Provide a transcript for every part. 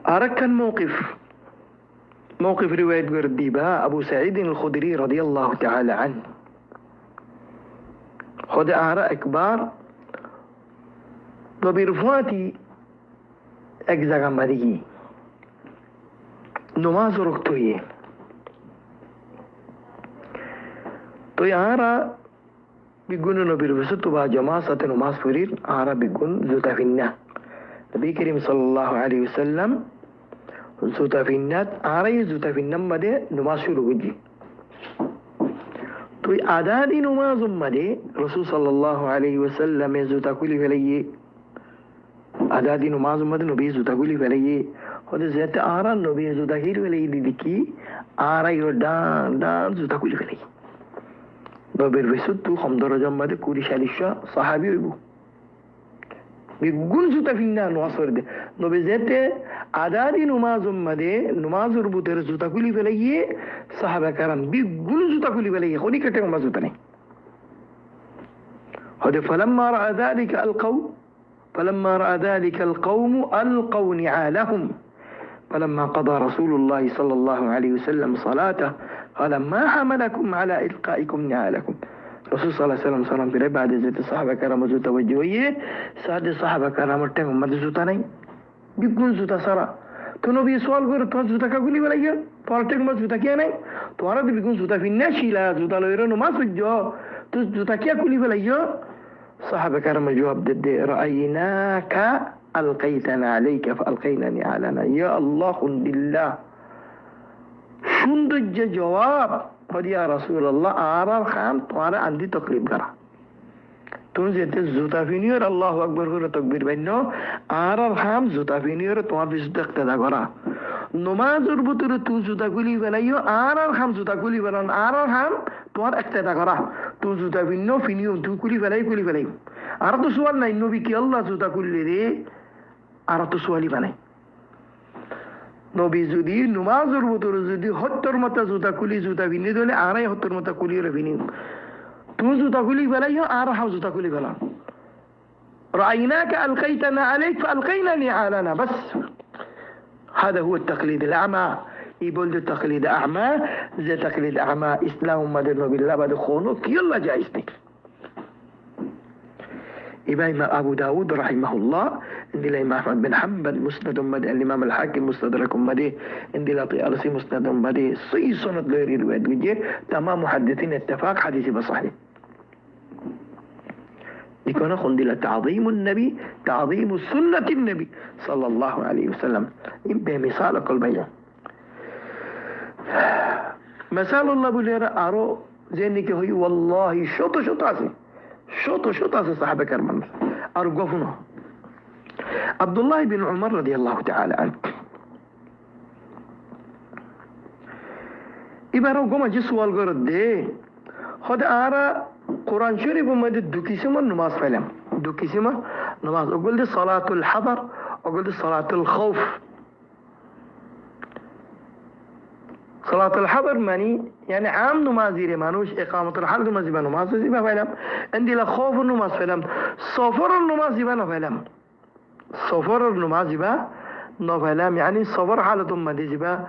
أركن موقف رواية قرديبها أبو سعيد الخدري رضي الله تعالى عنه. خد آراء أكبر وبرفواتي أجزاء مريجي نماز ركتوية تو آراء بيقولوا نبرفستو با جماعة نماز فرير آراء بيقول زوتا فينا نبي كريم صلى الله عليه وسلم زوتا فينات آراء زوتا فينا مده نماز شروع بجي تو آدادي نماز مده رسول صلى الله عليه وسلم زوتا كل فليه آدادي نماز مده نبي زوتا كل فليه خود زيت آراء نبي زوتا كل فليه ديكي آراء دان زوتا كل فليه ببرفستو خم درجة مده كوري شاليشا صحابي ويبو بيقول زوتا فينا نواصر ده نبي زيت آدادي نماز مده نماز ربوتر زوتا كل فليه صحابة كرام بيقول زوتا كل فليه خوني كتير ما زوتا نه هذا فلما رأى ذلك القوم ألقوا نعالهم فلما قضى رسول الله صلى الله عليه وسلم صلاته قال ما حملكم على إلقائكم نعالكم رسول صلى الله عليه وسلم صلى الله بعد زيت الصحابة كرام زوتا وجوهيه سعد الصحابة كرام ارتهم مد زوتا نہیں بيقول زوتا سرا تو نبي سوال کر تو زوتا کا گلی ولا تو ارتهم مد زوتا کیا نہیں تو اراد بيقول زوتا في النشيلا زوتا لو يرنو ما سجو تو زوتا کیا گلی ولا صحابة كرام الجواب ضد رأيناك ألقيتنا عليك فألقينا علينا يا الله خند الله شندج جواب قد يا رسول الله آرار خام تمہارا عندي تقريب کرا تون زیت زوتا فينير الله أكبر هو تكبير بينه آرار خام زوتا فينير تمہار في زوتا اقتدا کرا نماز ربطر تو زوتا كلي ولايو آرار خام زوتا كلي ولان آرار خام تمہار اقتدا کرا تو زوتا فينيو تو كلي ولايو آرار تو سوال نہیں نو بي الله زوتا كلي دي آرار تو سوالي بناي নবী যদি নামাজের ভিতরে যদি 70 মতো জুতা কুলি জুতা বিনি দিলে আড়াই 70 মতো কুলি রবিনি তুমি জুতা কুলি ফেলাইও আর হাও জুতা কুলি ফেলা رأيناك ألقيتنا عليك فألقينا نعالنا بس هذا هو التقليد الأعمى يقول التقليد أعمى زي تقليد أعمى إسلام مدن بالله بعد خونك يلا جايزني إمام أبو داود رحمه الله عند الإمام أحمد بن حنبل مسند مدي الإمام الحاكم مستدرك مدي عند الأطيالسي مسند مدي صي سنة غير رواية وجه تمام محدثين اتفاق حديث بصحيح يكون خندل تعظيم النبي تعظيم سنة النبي صلى الله عليه وسلم إبه مثال كل بيان مثال الله بلير أرو زينك هو والله شط عسي شوط صحابة كرمان أرقفنا عبد الله بن عمر رضي الله تعالى عنه إبارو قوما جسوال قرد دي خد آرا قرآن شريف ومدد دوكيسما نماز فلم دوكيسما نماز أقول دي صلاة الحضر أقول دي صلاة الخوف صلاة الحضر ماني يعني عام نمازي مانوش إقامة الحل نمازي نماز زيبا فلم عندي لخوف النماز فلم صفر النماز زيبا فلم صفر النماز زيبا فلم يعني صفر حالة مدي زيبا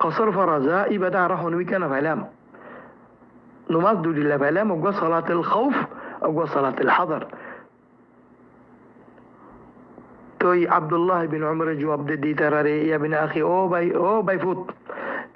قصر فرزاء إبدا رحون ويكنا فلم نماز دولي لا فلم أقوى صلاة الخوف أقوى صلاة الحضر توي عبد الله بن عمر جواب دي تراري يا ابن أخي أو باي فوت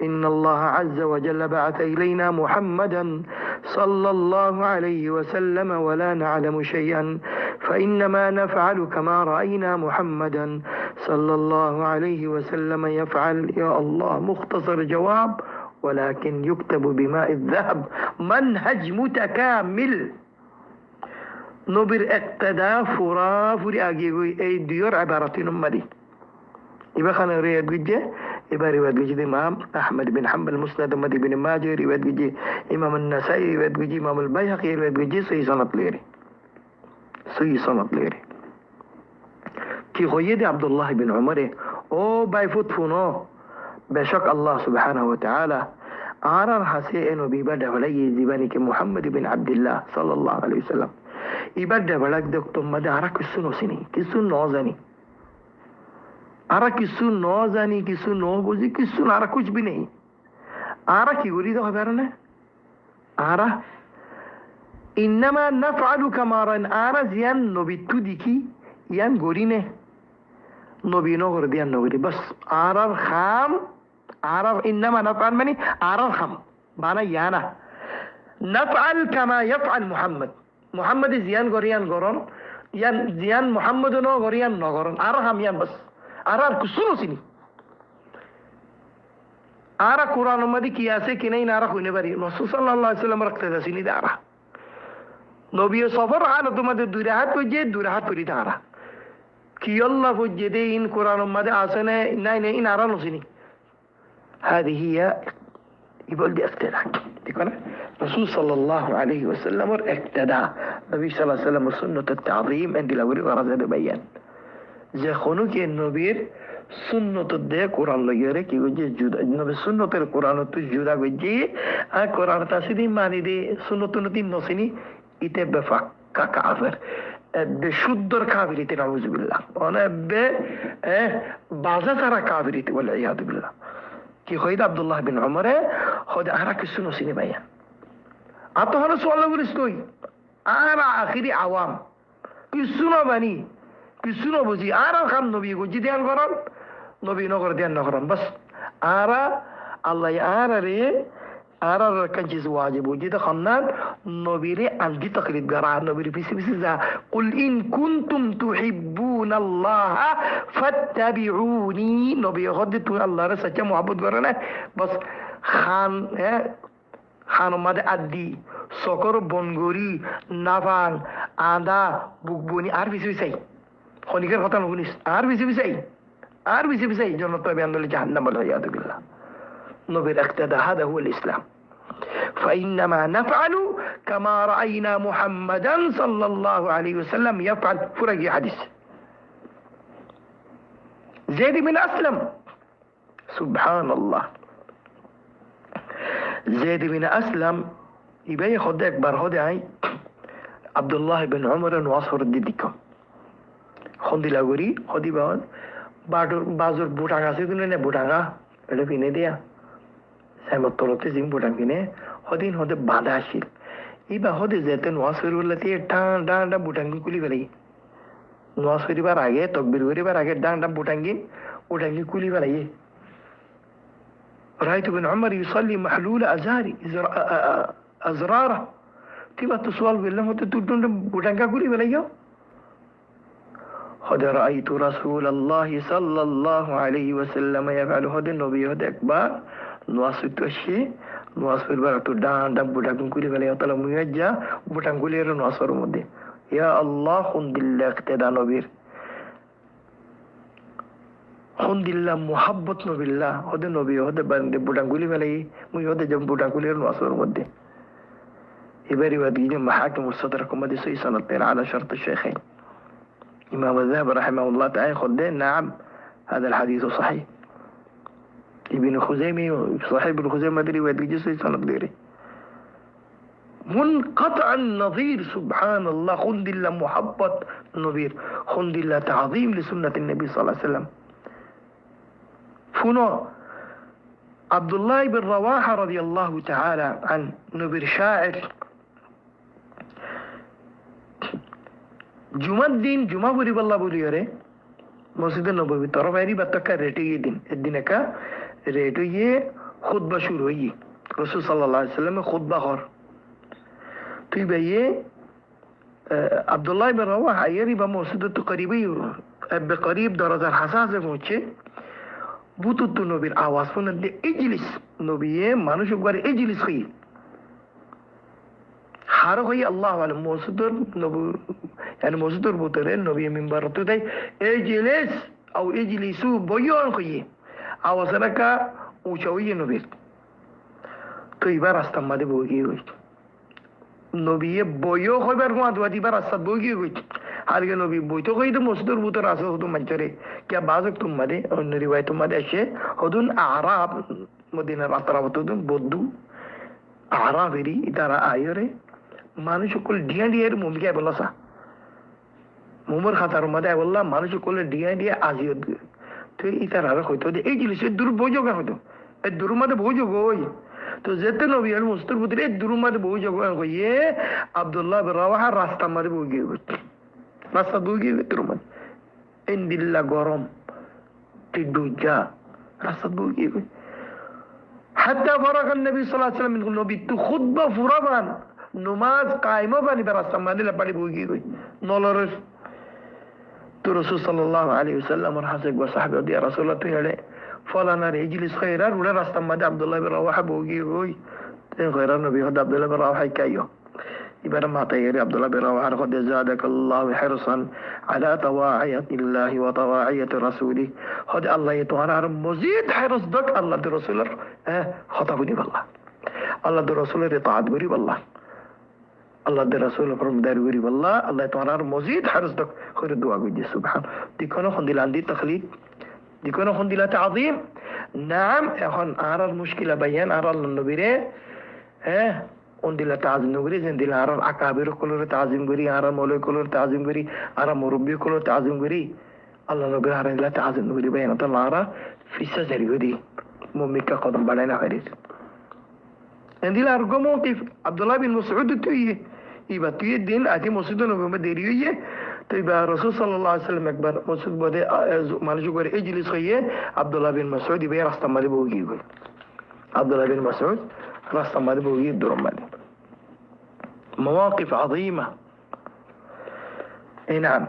إن الله عز وجل بعث إلينا محمدا صلى الله عليه وسلم ولا نعلم شيئا فإنما نفعل كما رأينا محمدا صلى الله عليه وسلم يفعل يا الله مختصر جواب ولكن يكتب بماء الذهب منهج متكامل نبر اقتداء فرافر أجيبي أي ديور عبارتين أمدي يبقى خلينا رياض وجه يبقى رواية وجه إمام أحمد بن حنبل مسند مدي بن ماجه رواية وجه إمام النسائي رواية وجه إمام البيهقي رواية وجه صحيح سنة ليري كي خيد عبد الله بن عمر أو بايفوت فونو بشك الله سبحانه وتعالى آرار حسين وبيبدا ولي زباني كمحمد بن عبد الله صلى الله عليه وسلم يبدا بلك دكتور مدارك السنو سني كسن نوزني আরা কিছু ন জানি, কিছু ন বুঝি, কিছু না, আরা কুছ বি নেই। আরা কি করি তো হবে না, আরা ইন্নামা নাফআলু কামা রান, আরা জিয়ান নবী তু দেখি ইয়ান গরি নে, নবী নগর দিয়ান নগরী বাস। আরার খাম, আরার ইন্নামা নাফআল মানে আরার খাম বানা ইয়ানা, নাফআল কামা ইয়াফআল মুহাম্মদ, মুহাম্মদ জিয়ান গরিয়ান গরন, ইয়ান জিয়ান মুহাম্মদ ন গরিয়ান নগরন, আর খাম ইয়ান বাস। আর কিছু নসিনি। আরা কোরআন মধ্যে কি আছে কি নাই না কইনে পারি, রাসূল সাল্লাল্লাহু আলাইহি ওয়াসাল্লাম রাখতে যাসিনি আরা। নবী সফর হালত মধ্যে দুই রাহাত পড়ে, দুই রাহাত পড়ি তারা কি আল্লাহ পড়ে দে ইন কোরআন মধ্যে আছে না নাই নাই ইন আরা নসিনি। هذه هي يقول دي اقتداء، দেখো না রাসূল সাল্লাল্লাহু আলাইহি ওয়াসাল্লামের ইক্তেদা, নবী সাল্লাল্লাহু আলাইহি ওয়াসাল্লামের সুন্নাত التعظيم عند الاول ورزق بيان যে কোনো কে নবীর সুন্নত দে কোরআন লইরে কি গজে জুদা, নবী সুন্নতের কোরআন তো জুদা গজে আর কোরআন তাসিদি মানি দে সুন্নত নতি নসিনি ইতে বেফাক্কা কাফের, বেশুদ্ধর কাফিরিতে নাউজুবিল্লাহ, অনেবে বাজা সারা কাফিরিতে ওয়াল ইয়াদু বিল্লাহ। কি হইদ আব্দুল্লাহ বিন উমরে হদ আরা কিছু নসিনি ভাইয়া আত হলো সোয়াল্লাহ বলিসই আর আখিরি আওয়াম কিছু না বানি, কিছু না বুঝি, আর খাম নবী গুজি ধ্যান করেন, নবী নগর ধ্যান না করেন বাস। আরা আল্লাহ আর রে আর কাঞ্চিস ওয়াজিব বুঝি তো খান্নান নবীরে আলগি তাকলিদ করা, নবীর পিছে পিছে যা কুল ইন কুনতুম তুহিব্বুনাল্লাহ ফাত্তাবিউনি, নবী হদ তুমি আল্লাহর সচ্চা মুহাব্বত করে না বাস। খান খান মাদে আদি সকর বনগরি নাভাং আদা বুকবনি আর পিছে পিছাই খনিকের কথা নগুনিস, আর বেশি বিছাই, আর বেশি বিছাই জন্নত বেআন্দোলন জাহান্নাম ওয়াল ইয়াদু বিল্লাহ। নবীর ইক্তেদা হাদা হুয়াল ইসলাম। فإنما نفعل كما رأينا محمدا صلى الله عليه وسلم يفعل। فرقي حديث زيد بن أسلم، سبحان الله، زيد بن أسلم يبقى ياخد أكبر هدى عبد الله بن عمر وأصهر الديكم খন্দিলা করি সদি বাদ বাজুর বুটাঙা আছে কিনে নে, বুটাঙা এটা কিনে দিয়া সাইমত তলতে জিম বুটাং কিনে সদিন সদে বাঁধা আসিল। এইবা সদে যেতে নোয়াজ করিবলে টান টান বুটাঙ্গি কুলি পেলাই, নোয়াজ করিবার আগে তকবির করিবার আগে ডাং ডাং বুটাঙ্গি কুলি পেলাই। রাইতু বিন উমর ইউসাল্লি মাহলুল আজহারি আজরারা, তিবা তো সোয়াল করলাম হতে তুই বুটাঙ্গা কুলি পেলাই। قد رأيت رسول الله صلى الله عليه وسلم يفعل هذا النبي هذا أكبر نواصل الشيء نواصل براتو دان دب بوتان كولي فلا يطلع ميجا بوتان كولي رنواصل مودي يا الله خند الله اقتدى نبير خند الله محبت نبي الله هذا النبي هذا بند بوتان كولي فلا مي هذا جم بوتان كولي رنواصل مودي يبري وديني محاكم الصدركم هذه سوي سنة على شرط الشيخين. إمام الذهبي رحمه الله تعالى خدين نعم هذا الحديث صحيح. ابن خزيمة صحيح ابن خزيمة دري وادي جسد سنة ديري منقطع النظير. سبحان الله خند الله محبت نظير، خند الله تعظيم لسنة النبي صلى الله عليه وسلم. فنو عبد الله بن رواحة رضي الله تعالى عن نبير شاعر জুমার দিন জুমা পরিবাল্লা বলিও মসজিদে নববী তরফ এরি বাত্তাকা রেটে গিয়ে দিন একদিন একা রেট হইয়ে খুতবা শুরু হইয়ে রাসূল সাল্লাল্লাহু আলাইহি ওয়াসাল্লাম খুতবা কর তুই ভাইয়ে আব্দুল্লাহ ইবনে রাওয়াহা এরি বা মসজিদে তো করিবই বেকরিব দরজার হাসাসে পৌঁছে বুতুত নবীর আওয়াজ শুনে দে ইজলিস নবীয়ে মানুষ একবার ইজলিস হই হার হই আল্লাহ আলাইহি মসজিদর নবী يعني موجود البطرة النبي من برضو ده اجلس او اجلسوا بيون خيه او سركا وشويه نبي تو يبار استمد بوغي وي نبي بيو خبر ما دو دي بار است بوغي وي هرگه نبي بوي تو خيد موجود البطرة اسو تو منچره क्या बाजक तुम मदे और रिवायत मदे ऐसे हदुन आराब मदीना रातरावत तुम बोदू आराबेरी इतारा आयरे মানুষ সকল ডিয়া ডিয়ার মুমিকে বলসা মুমর খাতার মধ্যে বললাম মানুষ করলে ডিয়া ডিয়া আজিয়ত তো ইতার আর হয়তো এই জিনিসের দূর বই যোগা হয়তো এই দূর মাঝে বই যোগ ওই তো যেতে নবী আর মুস্তুর ভিতরে এই দূর মাঝে বই যোগ হইয়ে আব্দুল্লাহ বিন রাওয়াহা রাস্তা মাঝে বই গিয়ে রাস্তা বই গিয়ে দূর মাঝে ইন্দিল্লা গরম টিডুজা রাস্তা বই গিয়ে حتى فرغ النبي صلى الله عليه وسلم من نبي تو خطبه فرمان نماز قائمه بني براسه ما دي لبالي بوغي نولرس تو رسول صلى الله عليه وسلم ورحمه وصحبه يا رسول الله تيله فلان يجلس خيرا ولا راست ما عبد الله بن رواحه بوغي خيرا النبي عبد الله بن رواحه كايو ibarat mata yari Abdullah bin Rawah qad zadakallahu hirsan ala tawaiyati Allah wa tawaiyati rasulih qad Allah yatawara mazid hirs dak Allah de rasuler khata budi wallah Allah de rasuler itaat buri wallah Allah de rasul farmadar buri wallah Allah yatawara mazid hirs dak khair dua guji subhan dikono khondilan di takhlid dikono khondila ta'zim naam এখন আর মুশকিলা বায়ান আর নবীরে ondila ta'zim nugri zindila aran akabir kulur ta'zim guri aran molay kulur ta'zim guri aran murabbi kulur ta'zim guri Allah nabi aran la ta'zim guri bayan Allah fissa jari guri mumika qadam badana kharis endila argo mawqif Abdullah bin Mas'ud tuye iba tuye din ati Mas'ud nabi ma deriye to iba Rasul sallallahu alaihi wasallam ekbar Mas'ud bode manju gore ejlis khoye Abdullah bin Mas'ud iba rasta made bogi gol Abdullah bin Mas'ud راستا ماده بوغي الدرم ماده مواقف عظيمة اي نعم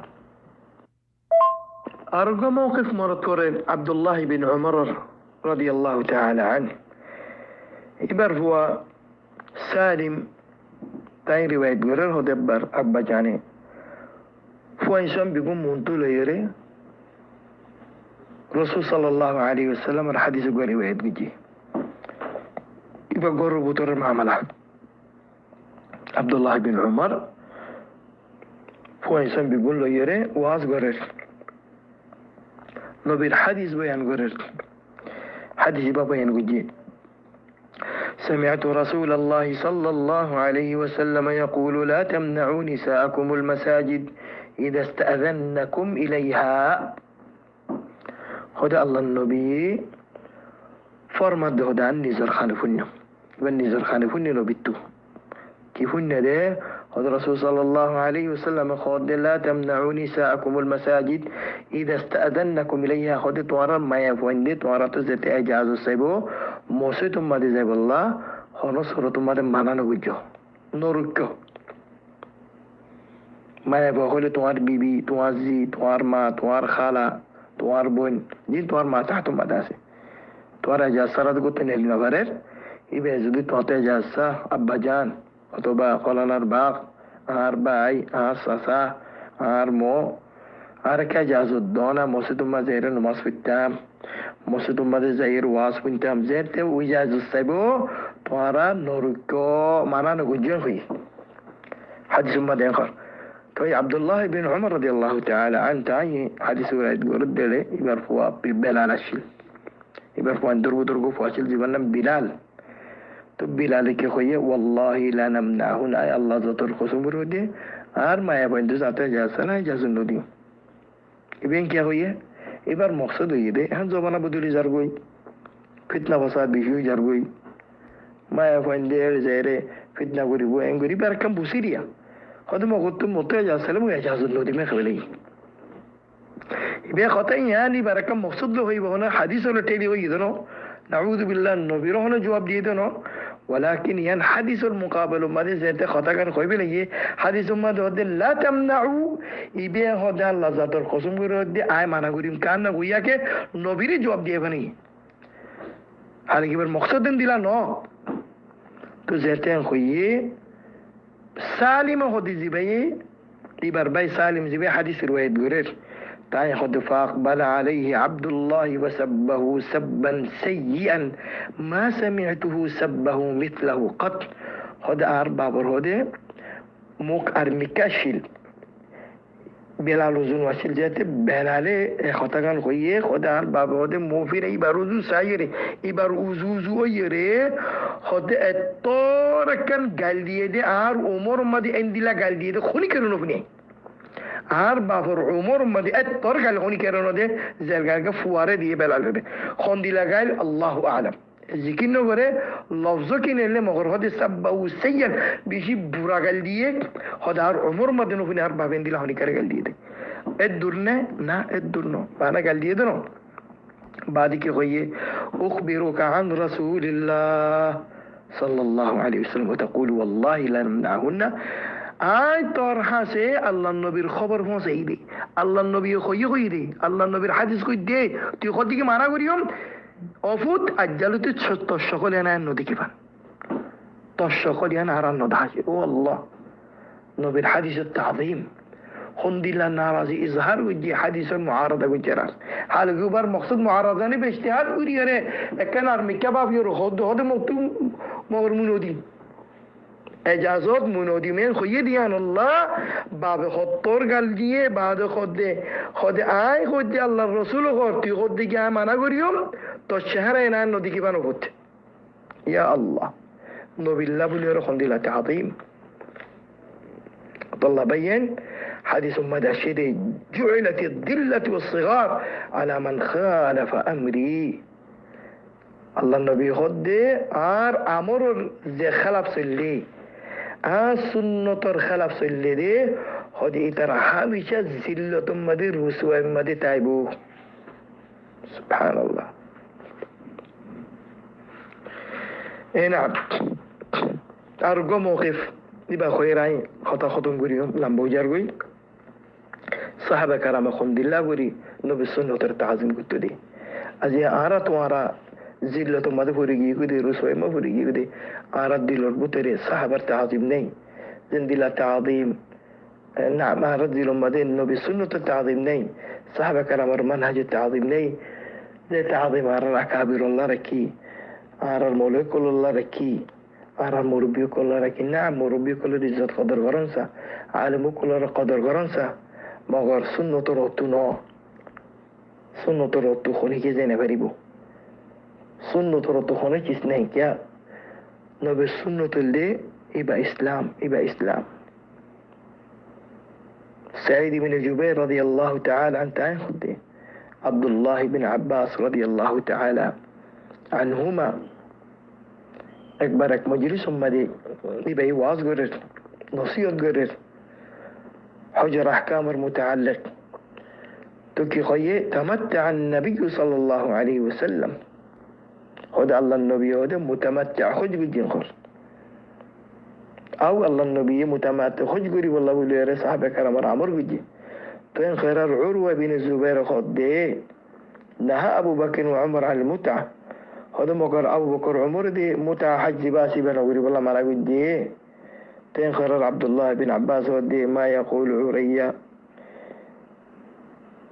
أرجو موقف مرتورين عبد الله بن عمر رضي الله تعالى عنه إبر هو سالم تاين رواية غير هو دبر أبا جاني فو إنسان بيقوم منطول يري رسول صلى الله عليه وسلم الحديث غير رواية بيجي يبقى بطور المعاملة عبد الله بن عمر فهو إنسان بيقول له يري واز غرر نبي الحديث بيان غرر حديث بابا ينقجي سمعت رسول الله صلى الله عليه وسلم يقول لا تمنعوا نساءكم المساجد إذا استأذنكم إليها هدى الله النبي فرمد هدى النزر خانفنه والنزر خانفني لو بيتو كيفن ده هذا الرسول صلى الله عليه وسلم قال لا تمنعوا نساءكم المساجد إذا استأذنكم إليها خد توارا ما يفوين دي توارا تزت إجازة سيبو موسيتم ما دي زيب الله خلاص خرطم ما دي مانا نوجو نوركو ما يفوين خلي توار بيبي توار زي توار ما توار خالة توار بون جين توار ما تحتم ما داسي توار إجازة سرد قلت نهل نفرر ইবে যদি তোতে যাসা আব্বাজান অথবা কলানার বাপ আর ভাই আর চাচা আর মো আর কে যাজুদ দনা মসজিদুম মাঝে নামাজ পড়তাম মসজিদুম মাঝে যাইর ওয়াজ শুনতাম যেতে ওই যাজুদ চাইবো তোরা নরক মানা নগুজন হই হাদিস মাদে কর তো আব্দুল্লাহ ইবনে উমর রাদিয়াল্লাহু তাআলা আন তাই হাদিস রাইত গরদ দেলে এবার ফুয়া বিলাল আসিল এবার ফুয়া দুর্গো ফাসিল জীবন নাম বিলাল তো বিলালকে কইয়ে ওয়াল্লাহি লা নামনাহুন আয় আল্লাহ যতর কসম করে আর মায়া বন্ধু যাতে যাচ্ছে না যাচ্ছে নদী ইবেন কি হইয়ে এবার মকসদ হইয়ে দে এখন জমানা বদলি যার গই ফিতনা ফসাদ বিষয় যার গই মায়া বন্ধে যায় রে ফিতনা করিব এং করি বার কাম বুসিরিয়া হয়তো মগত মতে যাচ্ছে মু যাচ্ছে নদী মে খাবে ইবে কথাই ইয়ানি বার কাম মকসদ হইব না হাদিস হলো টেলি হইয়ে দনো নাউযু বিল্লাহ নবীর হলো জবাব দিয়ে দনো ولكن ين حديث المقابل ماذا زيت خطا كان خوي بلي حديث ما ده لا تمنعوا يبي هذا الله ذات القسم يرد اي মানা করিম কান না কইয়া কে নবীর জবাব দিয়ে বানি আর কিবার মকসদ দিলা ন তো যেতে কইয়ে সালিম হদি জিবাই এবার ভাই সালিম জিবাই হাদিস riwayat করে তাই خد فاقبل عليه عبد الله وسبه سبا سيئا ما سمعته سبه مثله قط خد أربع برهده موك أرمكاشل بلال وزن واسل جاته بلاله خطاكان خويه خد أربع برهده موفير إباروزو سايره إباروزو يره خد الطور كان قال ديه ده عمر ما دي اندلا قال ديه ده خوني كرونو فني আর বাপর উমর মধ্যে তোর গাল উনি কেন দে জায়গাকে ফুয়ারে দিয়ে বেলালে দে খন্দি লাগাইল আল্লাহু আলাম জিকির করে লফজ কিনেলে মগর হদে সাব্বা উসাইয়ান বেশি বুড়া গাল দিয়ে হদার উমর মধ্যে নফিনে আর ভাবেন দিলা হনি করে গাল দিয়ে দে এর দূর না এর দূর বানা গাল দিয়ে দেন বাদি কে কইয়ে উখবিরুকা আন রাসূলিল্লাহ সাল্লাল্লাহু আলাইহি ওয়াসাল্লাম ওয়া তাকুলু ওয়াল্লাহি লা নামনাহুন্না আয় তোর হাসে আল্লাহ নবীর খবর পৌঁছাই দে আল্লাহ নবী কই দে আল্লাহ নবীর হাদিস কই দে তুই কদিকে মানা করিম অফুত আজ্জালুতে তোর সকলে না নদীকে পান তোর সকলে না আর নদাসে ও আল্লাহ নবীর হাদিসের তাযীম হন্দিল্লা নারাজি ইজহার গুজি হাদিসের মুআরাদা গুজরাস হাল গুবার মকসদ মুআরাদা নে ইজতিহাদ করি রে একনার মিকাবাব ইর হদ হদ মকতুম মগর মুনদি اجازت منودیمین خویی دیان الله باب خطور گل دیه بعد خود آی خود دی الله رسول خورتی خود دیگه امانه گریم تا شهر اینان نو دیگه بانو بود یا الله نو بالله بلیار خندیلت عظیم الله بین حديث مدى شدي جعلت الذلة والصغار على من خالف أمري الله النبي خد آر أمر زي خلف سلي সুন্নতর খেলাফ চললে দে হদি ইতার হাবিশা জিল্লাতুম মাদি রুসুয়া মাদি তাইবু সুবহানাল্লাহ এনাম আর গো মওকিফ দিবা খয়রাই খতা খতম করিও লাম্বো জার গই সাহাবা কারাম আলহামদুলিল্লাহ করি নবী সুন্নতের তাজিম করতে দে আজি আরা তোমারা জিল্লাতুম মাদি পড়ে গিয়ে কই রুসুয়া মা পড়ে গিয়ে দে আরা দিলর বুতরে সাহাবার তাজিম নেই জিন্দিলা তাজিম না আরা দিলর মাদি নবী সুন্নতের তাজিম নেই সাহাবা কারামের মানহাজের তাজিম নেই যে তাজিম আর আকাবিরুল্লাহ রাখি আর মৌলিকুল্লাহ রাখি আর মুরব্বী কল্লা রাখি না মুরব্বী কলের ইজ্জত কদর করনসা আলিম কলের কদর করনসা মগর সুন্নতর অতু ন সুন্নতর অতু খনিকে জেনে পারিব সুন্নতর অতু খনে কিস নাই কিয়া নবে সুন্নতুল দে ইবা ইসলাম سعيد بن جبير رضي الله تعالى عنه خده عبد الله بن عباس رضي الله تعالى عنهما একবার এক মজলিস সম্মাদে ইবাই ওয়াজ করের নসিহত করের হজর আহকামের মুতাআল্লিক তো কি কয়ে তামাত্তা النبي صلى الله عليه وسلم হদ আল্লাহর নবী হদ মুতামাত্তা হজ বিদিন কর আও আল্লাহর নবী মুতামাত্তা হজ করি বলা বলে রে সাহাবা کرام আমর বুঝি তো en khairar urwa bin zubair khode naha abu bakr wa umar al mut'a هذا مقر أبو بكر عمر دي متحج باسي بن أوري والله ما لقيت دي تنخرر عبد الله بن عباس ودي ما يقول عريا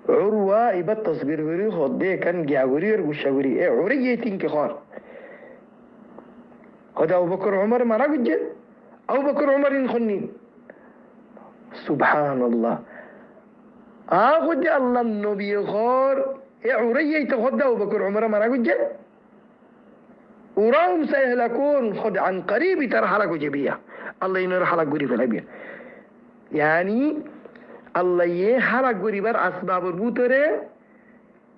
عروة يبت تصبير وري خدي كان جاوري وشاوري إيه عريا تينك خار هذا أبو بكر عمر ما لقيت دي أبو بكر عمر ينخنين سبحان الله آخذ الله النبي خار إيه عريا يتخذ أبو بكر عمر ما لقيت دي وراهم سيهلكون خد عن قريب ترى حلقوا جبية الله ينور حلق قريب الأبيع يعني الله يحلق قريب أسباب البوترة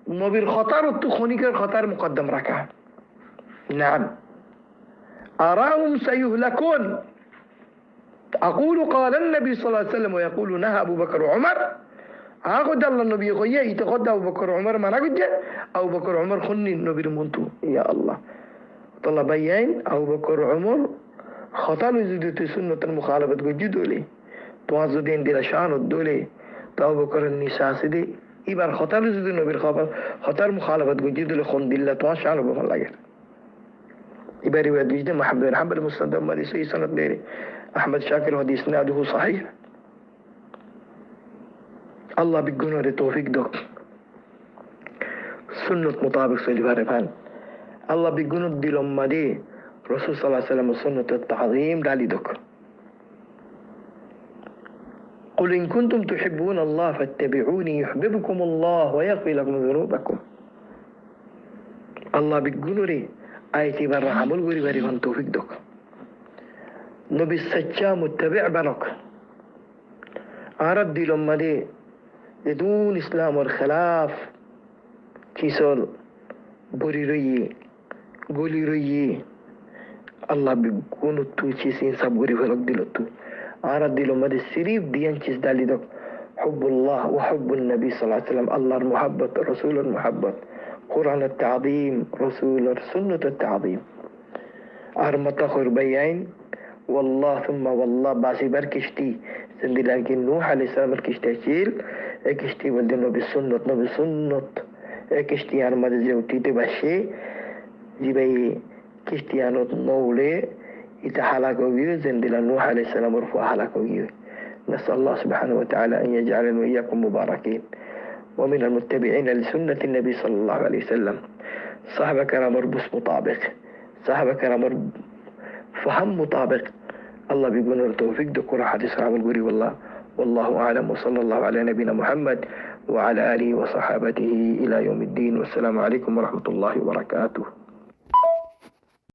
نبير خطر التخونيك الخطر مقدم ركع نعم أراهم سيهلكون أقول قال النبي صلى الله عليه وسلم ويقول نهى أبو بكر وعمر أخذ الله النبي خويه يتخذ أبو بكر وعمر ما نقول أبو بكر وعمر خني النبي المنتو يا الله طلع بيان أبو بكر عمر خطر وجود سنة المخالفة وجود له توازدين دي لشان الدولة أبو بكر النساء سدي إبار خطر وجود النبي خطر مخالفة وجود له خند الله تواشان وبفعل الله إبار رواية وجود محمد بن حنبل المسند مالي سي سند ديري أحمد شاكر ودي إسناده صحيح الله بيقولنا التوفيق دوك سنة مطابق سلفان الله بيقولوا دلهم مدي رسول صلى الله عليه وسلم سنة التعظيم دالي دوك قل إن كنتم تحبون الله فاتبعوني يحببكم الله ويغفر لكم ذنوبكم الله بيقولوا لي آيتي برا عمل غري بري من توفيق دوك نبي السجا متبع بنك عرد دي لما دي بدون إسلام والخلاف كيسول بوري ريي قولي ريي الله بيكونوا توشيسين سابوري فلق دلتو عرد دي لما دي السريف ديانشيس دالي دك حب الله وحب النبي صلى الله عليه وسلم الله المحبة رسول المحبة قرآن التعظيم رسول سنة التعظيم أرمتا خير بيين والله ثم والله باسي بركشتي سندي لكن نوح عليه السلام بركشتي شيل اكشتي ولدنو بالسنة نبي سنة اكشتي أرمتا زيوتي تباشي جيبي كشتيانو نولي يتحلقوا بيه زندلا نوح عليه السلام ورفوا حلقوا بيه. نسأل الله سبحانه وتعالى أن يجعلنا وإياكم مباركين ومن المتبعين لسنة النبي صلى الله عليه وسلم. صحابة كرام بس مطابق، صحابة كرام فهم مطابق. الله بيقول التوفيق دكور حديث صحابة القري والله أعلم وصلى الله على نبينا محمد وعلى آله وصحابته إلى يوم الدين والسلام عليكم ورحمة الله وبركاته.